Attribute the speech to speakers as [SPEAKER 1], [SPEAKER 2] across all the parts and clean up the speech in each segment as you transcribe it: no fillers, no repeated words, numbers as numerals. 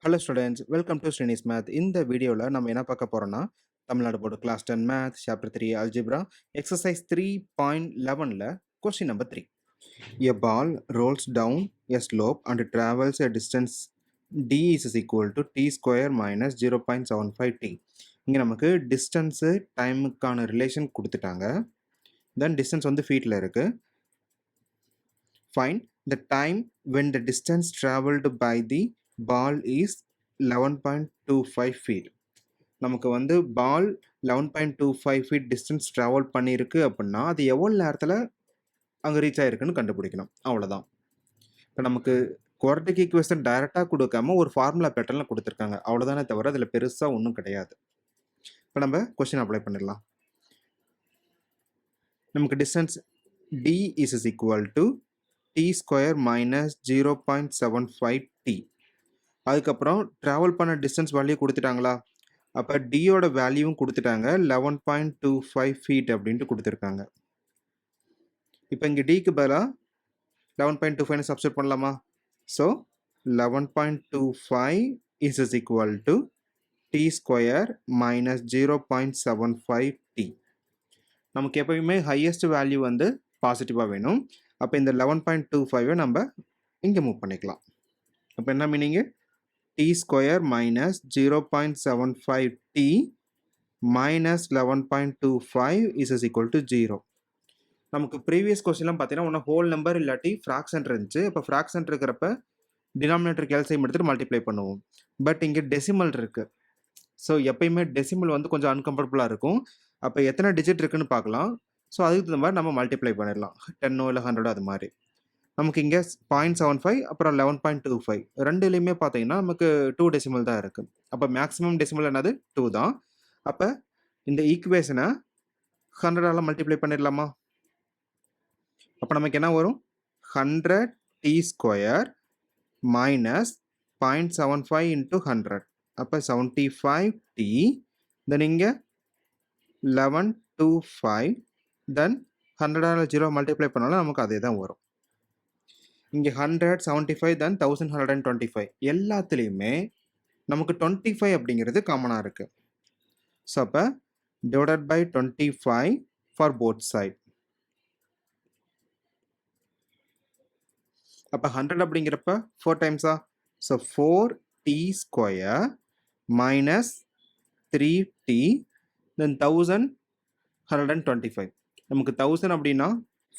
[SPEAKER 1] Hello students, welcome to Srini's Math. இந்த வீடியோல நம்ம என்ன பார்க்க போறோம்னா Tamil Nadu board class 10 math chapter 3 algebra exercise 3.11ல question number 3. A ball rolls down a slope and travels a distance d is equal to t square minus 0.75 t. இங்க நமக்கு distance டைமுக்கான relation கொடுத்துட்டாங்க. தென் டிஸ்டன்ஸ் வந்து ஃபீட்ல இருக்கு. Find the time when the distance traveled by the ball is 11.25 feet. நமக்கு வந்து பால் 11.25 feet distance travel பண்ணியிருக்கு அப்படின்னா அது எவ்வளோ நேரத்தில் அங்கே ரீச் ஆகிருக்குன்னு கண்டுபிடிக்கணும். அவ்வளோதான். இப்போ நமக்கு குவாட்ரிக் ஈக்குவேஷன் டைரெக்டாக கொடுக்காம ஒரு ஃபார்முலா பேட்டர்னில் கொடுத்துருக்காங்க. அவ்வளோதானே தவிர அதில் பெருசாக ஒன்றும் கிடையாது. இப்போ நம்ம கொஸ்டின் அப்ளை பண்ணிடலாம். நமக்கு distance d is equal to t square minus 0.75 t. அதுக்கப்புறம் ட்ராவல் பண்ண டிஸ்டன்ஸ் வேல்யூ கொடுத்துட்டாங்களா? அப்போ டியோட வேல்யூவும் கொடுத்துட்டாங்க. 11.25 ஃபீட் அப்படின்ட்டு கொடுத்துருக்காங்க. இப்போ இங்கே டிக்கு பதிலாக 11.25 சப்ஸ்டிட் பண்ணலாமா? So 11.25 is equal to T square minus 0.75 T. நமக்கு எப்பயுமே ஹையஸ்ட் வேல்யூ வந்து பாசிட்டிவாக வேணும். அப்போ இந்த 11.25 நம்ம இங்கே மூவ் பண்ணிக்கலாம். அப்போ என்ன meaning? t square minus 0.75 t minus 11.25 is equal to 0. நமக்கு ப்ரீவியஸ் கொஸ்டின்லாம் பார்த்தீங்கன்னா ஒன்று ஹோல் நம்பர் இல்லாட்டி ஃப்ராக்ஷன் இருந்துச்சு. இப்போ ஃப்ராக்ஷன் இருக்கிறப்ப டினாமினேட்டருக்கு எல்சிஎம் எடுத்துட்டு மல்டிப்ளை பண்ணுவோம். பட் இங்கே டெசிமல் இருக்கு. ஸோ எப்பயுமே டெசிமல் வந்து கொஞ்சம் அன்கம்ஃபர்டபுளாக இருக்கும். அப்போ எத்தனை டிஜிட் இருக்குன்னு பார்க்கலாம். ஸோ அதுக்கு தகுந்த மாதிரி நம்ம மல்டிப்ளை பண்ணிடலாம். 10 இல்லை 100 அது மாதிரி. நமக்கு இங்கே 0.75 அப்புறம் 11.25 ரெண்டுலேயுமே பார்த்தீங்கன்னா நமக்கு 2 டெசிமல் தான் இருக்குது. அப்போ மேக்ஸிமம் டெசிமல் என்னது 2 தான். அப்போ இந்த ஈக்குவேஷனை 100ஆல் மல்டிப்ளை பண்ணிடலாமா? அப்போ நமக்கு என்ன வரும்? 100 டி ஸ்கொயர் மைனஸ் 0.75 இன்ட்டு 100. அப்போ 75 டி. தென் இங்கே 11.25 தென் 100ஆல் 0 மல்டிப்ளை பண்ணாலும் நமக்கு அதே தான் வரும். இங்கே 100, 75 தென் 1125 எல்லாத்துலேயுமே நமக்கு 25 அப்படிங்கிறது காமனாக இருக்குது. ஸோ அப்போ divided by 25 for both side. அப்போ 100 அப்படிங்கிறப்ப 4 டைம்ஸா? So 4t square minus 3t then 1125. நமக்கு 1000 அப்படின்னா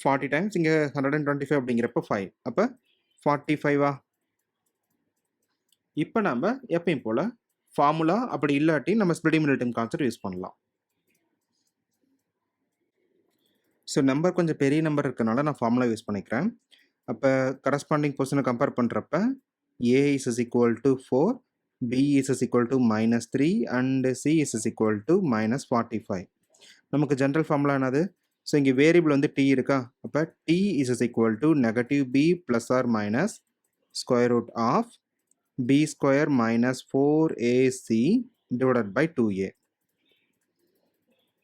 [SPEAKER 1] 40 டைம்ஸ், இங்கே 125 அப்படிங்கிறப்ப 5. அப்போ 45. இப்போ நம்ம எப்பயும் போல் ஃபார்முலா அப்படி இல்லாட்டி நம்ம ஸ்ப்ளிட்டிங் மினிட்டும் கான்செப்ட் யூஸ் பண்ணலாம். ஸோ நம்பர் கொஞ்சம் பெரிய நம்பர் இருக்கனால நான் ஃபார்முலா யூஸ் பண்ணிக்கிறேன். அப்போ கரஸ்பாண்டிங் பொசிஷனை கம்பேர் பண்ணுறப்ப a is equal to 4, b is equal to -3 and c is equal to -45. நமக்கு ஜென்ரல் ஃபார்முலா என்னது? ஸோ இங்கே வேரியபிள் வந்து டி இருக்கா? அப்போ T is equal to negative B plus or minus square root of B square minus 4ac divided by 2a.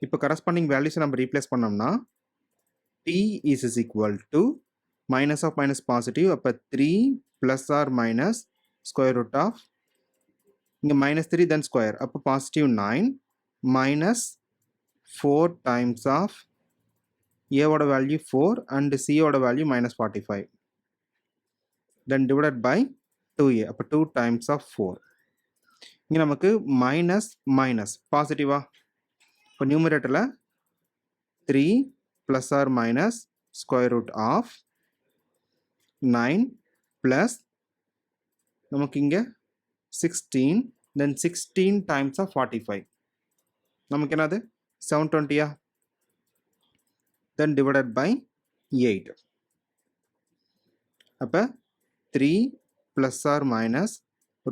[SPEAKER 1] இப்போ corresponding வேல்யூஸை நம்ம replace பண்ணோம்னா T is equal to minus of minus positive. அப்போ 3 plus or minus square root of இங்கே -3 then square. அப்போ positive 9 minus 4 times of ஏவோட value 4 and சியோட value -45 then divided by 2a. அப்போ 2 டைம்ஸ் ஆஃப் 4. இங்கே நமக்கு மைனஸ் மைனஸ் பாசிட்டிவா? இப்போ நியூமரேட்டரில் 3 plus or minus square root of 9 plus நமக்கு இங்கே 16 தென் 16 டைம்ஸ் ஆஃப் 45. நமக்கு என்னது 720. then divided by 8. அப்போ 3 plus or minus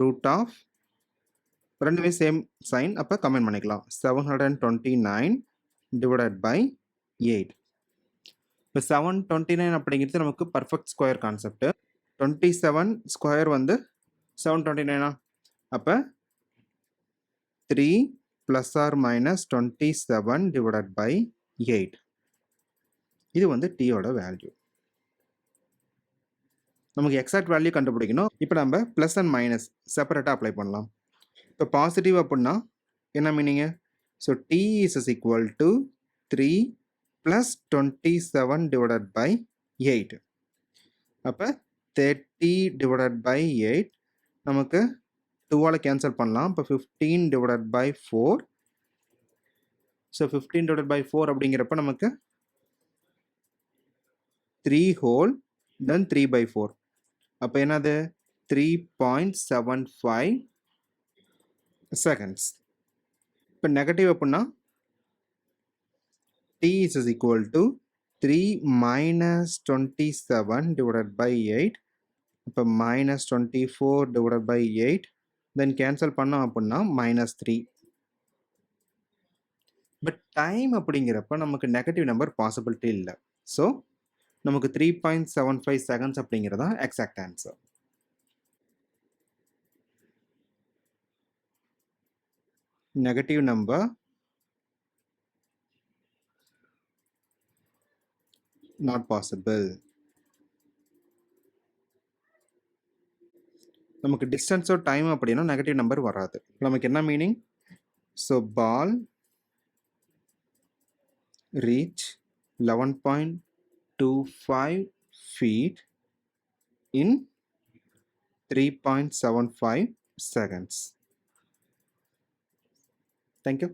[SPEAKER 1] root of ரெண்டுமே சேம் சைன். அப்போ கமெண்ட் பண்ணிக்கலாம். 729 divided by 8. இப்போ 729 அப்படிங்கிறது நமக்கு பர்ஃபெக்ட் ஸ்கொயர் கான்செப்ட். 27 ஸ்கொயர் வந்து 729. அப்போ 3 plus or minus 27 divided by 8. இது வந்து டீயோட வேல்யூ. நமக்கு எக்ஸாக்ட் வேல்யூ கண்டுபிடிக்கணும். இப்போ நம்ம ப்ளஸ் அண்ட் மைனஸ் செப்பரேட்டாக அப்ளை பண்ணலாம். இப்போ பாசிட்டிவ் அப்படின்னா என்ன meaning? So t is equal to 3 plus 27 divided by 8. அப்போ 30 divided by 8 நமக்கு 2ஆல் கேன்சல் பண்ணலாம். இப்போ 15 divided by 4. So 15 divided by 4 அப்படிங்கிறப்ப நமக்கு 3 whole then 3 by 4. அப்போ என்னது? 3.75 seconds. இப்போ நெகட்டிவ் அப்படின்னா t is equal to 3 minus 27 divided by 8. இப்போ minus 24 divided by 8. Then cancel பண்ணோம் அப்படின்னா -3. பட் டைம் அப்படிங்கிறப்ப நமக்கு நெகட்டிவ் நம்பர் பாசிபிலிட்டி இல்லை. ஸோ நமக்கு 3.75 செகண்ட்ஸ் அப்படிங்கிறதா exact answer. Negative number not possible. நமக்கு டிஸ்டன்ஸோ டைம் அப்படின்னா நெகட்டிவ் நம்பர் வராது. நமக்கு என்ன meaning? So ball reach 11.25 feet in 3.75 seconds. Thank you.